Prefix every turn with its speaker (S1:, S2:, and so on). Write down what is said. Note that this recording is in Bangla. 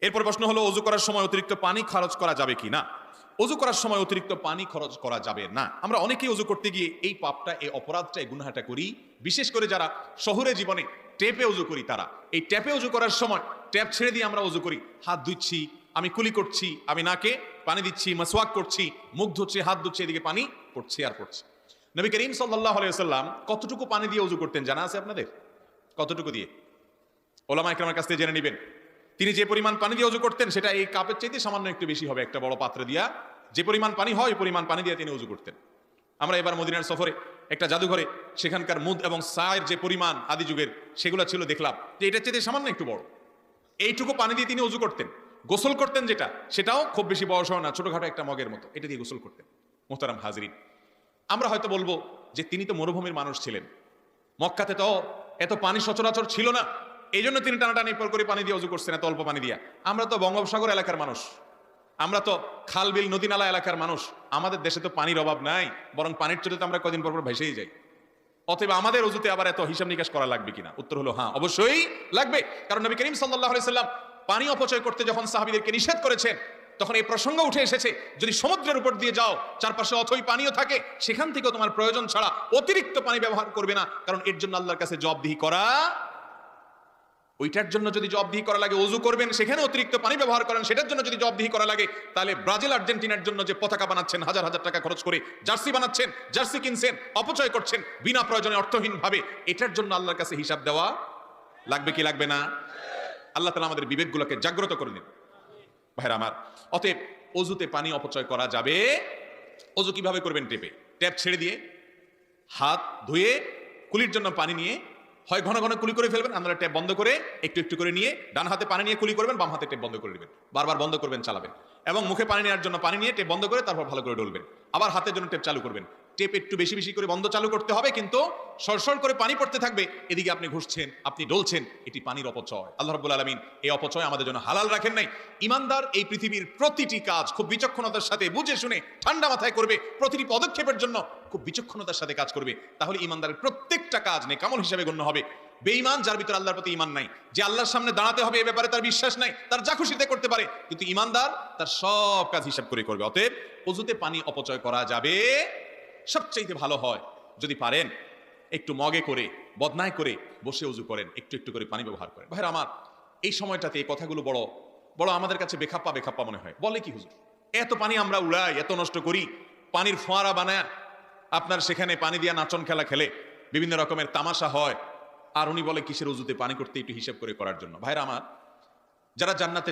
S1: এরপর প্রশ্ন হলো, অজু করার সময় অতিরিক্ত পানি খরচ করা যাবে কি না? অজু করার সময় অতিরিক্ত পানি খরচ করা যাবে না। আমরা অনেকেই অজু করতে গিয়ে এই পাপটা, এই অপরাধটা, এই গুনাহটা করি। বিশেষ করে যারা শহুরে জীবনে ট্যাপে অজু করি, তারা এই ট্যাপে অজু করার সময় ট্যাপ ছেড়ে দিয়ে আমরা অজু করি। হাত ধুচ্ছি, আমি কুলি করছি, আমি নাকে পানি দিচ্ছি, মাসওয়াক করছি, মুখ ধুচ্ছি, হাত ধুচ্ছি, এদিকে পানি পড়ছে আর পড়ছে। নবী করিম সাল্লাল্লাহু আলাইহি ওয়াসাল্লাম কতটুকু পানি দিয়ে অজু করতেন জানা আছে আপনাদের? কতটুকু দিয়ে? ওলামা ইকরামের কাছ থেকে জেনে নেবেন। তিনি যে পরিমাণ পানি দিয়ে অজু করতেন সেটা এই কাপের চাইতে সামান্য একটু বেশি হবে। একটা বড় পাত্রে দিয়া যে পরিমাণ পানি হয়, ওই পরিমাণ পানি দিয়ে তিনি অজু করতেন। আমরা এবার মদিনার সফরে একটা জাদুঘরে সেখানকার মুদ এবং সায়ের যে পরিমাণ আদি যুগের সেগুলো ছিল, দেখলাম যে এটার চাইতে সামান্য একটু বড়। এইটুকু পানি দিয়ে তিনি অজু করতেন। গোসল করতেন যেটা, সেটাও খুব বেশি বয়স হয় না, ছোটখাটো একটা মগের মতো, এটা দিয়ে গোসল করতেন। মোহতারাম হাজরিন, আমরা হয়তো বলবো যে তিনি তো মরুভূমির মানুষ ছিলেন, মক্কাতে তো এত পানি সচরাচর ছিল না, এই জন্য তিনি টানাটানি পর করে পানি দিয়ে অজু করছেন, এত অল্প পানি দিয়া। আমরা তো বঙ্গোপসাগর এলাকার মানুষ, আমরা তো খাল বিল নদী নালা এলাকার মানুষ, আমাদের দেশে তো পানির অভাব নাই, বরং পানির চোটে তো আমরা কদিন পর পর ভেসেই যাই। অতএব আমাদের অজুতে আবার এত হিসাব নিকাশ করা লাগবে কিনা? উত্তর হলো হ্যাঁ, অবশ্যই লাগবে। কারণ নবী করিম সাল্লাল্লাহু আলাইহি সাল্লাম পানি অপচয় করতে যখন সাহাবীদেরকে নিষেধ করেছেন, তখন এই প্রসঙ্গ উঠে এসেছে, যদি সমুদ্রের উপর দিয়ে যাও, চারপাশে অথই পানিও থাকে, সেখান থেকেও তোমার প্রয়োজন ছাড়া অতিরিক্ত পানি ব্যবহার করবে না, কারণ এর জন্য আল্লাহর কাছে জবাবদিহি করা। ওইটার জন্য যদি জবাবদিহি করা লাগে, অজু করবেন সেখানে অতিরিক্ত পানি ব্যবহার করেন, সেটার জন্য যদি জবাবদিহি করা লাগে, তাহলে ব্রাজিল আর্জেন্টিনার জন্য যে পতাকা বানাচ্ছেন, হাজার হাজার টাকা খরচ করে জার্সি বানাচ্ছেন, জার্সি কিনছেন, অপচয় করছেন বিনা প্রয়োজনে অর্থহীন ভাবে, এটার জন্য আল্লাহর কাছে হিসাব দেওয়া লাগবে কি লাগবে না? আল্লাহ তাআলা আমাদের বিবেকগুলোকে জাগ্রত করে দিন ভাইরা আমার। অতএব অজুতে পানি অপচয় করা যাবে। অজু কিভাবে করবেন? টেপে ট্যাপ ছেড়ে দিয়ে হাত ধুয়ে কুলির জন্য পানি নিয়ে, হয় ঘন ঘন কুলি করে ফেলবেন, আমরা ট্যাপ বন্ধ করে একটু একটু করে নিয়ে ডান হাতে পানি নিয়ে কুলি করবেন, বাম হাতে ট্যাপ বন্ধ করে দিবেন, বারবার বন্ধ করবেন, চালাবেন। এবং মুখে পানি নেওয়ার জন্য পানি নিয়ে ট্যাপ বন্ধ করে তারপর ভালো করে ডলবেন, আবার হাতের জন্য ট্যাপ চালু করবেন। টেপ একটু বেশি বেশি করে বন্ধ চালু করতে হবে, কিন্তু সরসর করে পানি পড়তে থাকবে, এদিকে আপনি ঘুষছেন, আপনি ডলছেন, এটি পানির অপচয়। আল্লাহ রাব্বুল আলামিন এই অপচয় আমাদের জন্য হালাল রাখেন নাই। ইমানদার এই পৃথিবীর প্রতিটি কাজ খুব বিচক্ষণতার সাথে বুঝে শুনে ঠান্ডা মাথায় করবে, প্রতিটি পদক্ষেপের জন্য খুব বিচক্ষণতার সাথে কাজ করবে, তাহলে ইমানদারের প্রত্যেকটা কাজ নেকামল হিসেবে গণ্য হবে। বেঈমান, যার ভিতরে আল্লাহর প্রতি ঈমান নাই, যে আল্লাহর সামনে দাঁড়াতে হবে এ ব্যাপারে তার বিশ্বাস নাই, তার যা খুশিতে করতে পারে, কিন্তু ঈমানদার তার সব কাজ হিসাব করে করবে। অতএব অজুতে পানি অপচয় করা যাবে। সবচাইতে ভালো হয় যদি পারেন একটু মগে করে, বদনায় করে বসে অজু করেন, একটু একটু করে পানি ব্যবহার করেন। ভাইরা আমার, এই সময়টাতে এই কথাগুলো বড় বড় আমাদের কাছে বেখাপ্পা বেখাপ্পা মনে হয়। বলে কি হুজুর, এত পানি আমরা উড়াই, এত নষ্ট করি, পানির ফোয়ারা বানায় আপনার সেখানে পানি দিয়া নাচন খেলা খেলে, বিভিন্ন রকমের তামাশা হয়, আর উনি বলে কিসের অজুতে পানি করতে, একটু হিসাব করে করার জন্য। ভাইরা আমার, যারা জান্নাতে